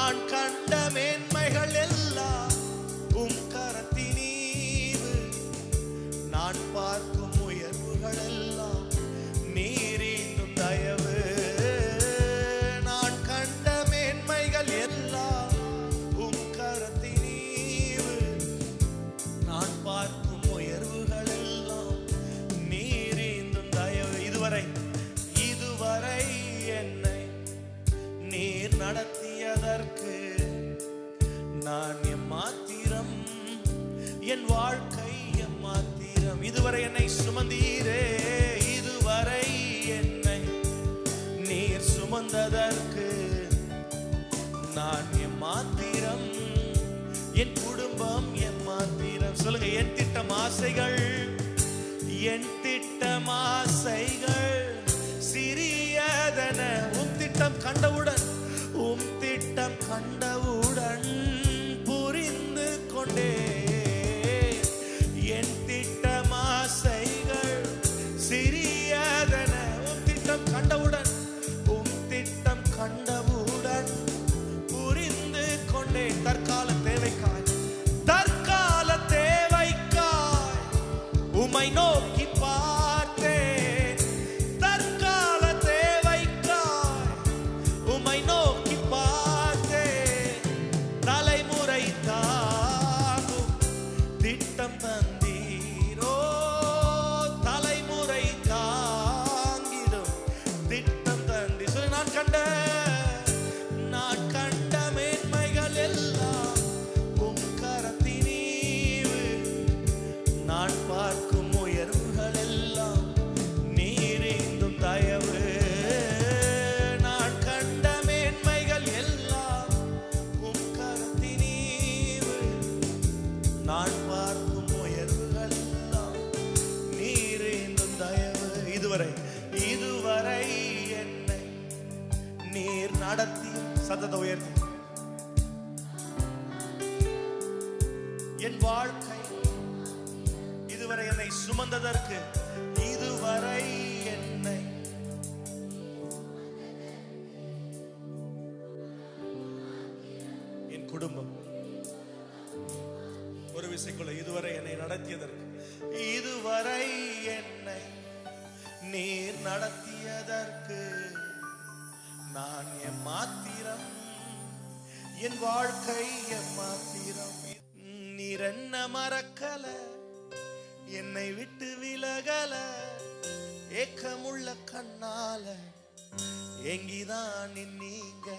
நான் கண்ட மேன்மைகள் எல்லாம் உம் கரத்தினீவு, நான் பார்க்கும் உயர்வுகள் எல்லாம் நீரீந்தும் தயவு. நான் கண்ட மேன்மைகள் எல்லாம் உம் கரத்தினீவு, நான் பார்க்கும் உயர்வுகள் எல்லாம் நீரீந்தும் தயவு. இதுவரை என்னை நீர் நடத்தியதற்கு நான் எம்மாத்திரம், என் வாழ்க்கை எம்மாத்திரம். இதுவரை என்னை சுமந்தீரே, இதுவரை என்னை நீர் சுமந்ததற்கு நான் எம்மாத்திரம், என் குடும்பம் எம்மாத்திரம். சொல்லுங்க, என் திட்டம் ஆசைகள், என் திட்டம் ஆசைகள் சிறியதென உம் திட்டம் கண்டவுடன், உம் திட்டம் கண்டவுடன் புரிந்து கொண்டே. என் திட்டம் ஆசைகள் சிறியதென உம் திட்டம் கண்டவுடன், உம் திட்டம் கண்டவுடன் புரிந்து கொண்டே. தற்கால தேவைக்காய், தற்கால தேவைக்காய் உம்மை நோக்கி பார்த்தேன். தற்கால தேவைக்காய் உம்மை நோக்கி பார்த்தேன். தலைமுறை தாங்கும் திட்டம் தந்தீரோ, தலைமுறை தாங்கிடும் திட்டம் தந்தி. நான் கண்ட மேன்மைகள் எல்லாம் உம் கரத்தினீவு, நான் பார்க்கும் உயர்வுகள் எல்லாம் நீரீந்தும் தயவு. நான் கண்ட மேன்மைகள் எல்லாம் உம் கரத்தினீவு, நான் பார்க்கும் உயர்வுகள் எல்லாம் நீரீந்தும் தயவு. இதுவரை என்னை நீர் நடத்தி, சத்தத்தை உயர்த்தி, என் வாழ்க்கை இதுவரை என்னை சுமந்ததற்கு, இதுவரை என்னை என் குடும்பம் ஒரு விசைக்குள்ள இதுவரை என்னை நடத்தியதற்கு, இதுவரை என்னை நீர் நடத்தியதற்கு நான் எம்மாத்திரம், என் வாழ்க்கை எம்மாத்திரம். நீர் என்ன மறக்கல, என்னை விட்டு விலகல, ஏக்கமுள்ள கண்ணால எங்கிதான் நீங்க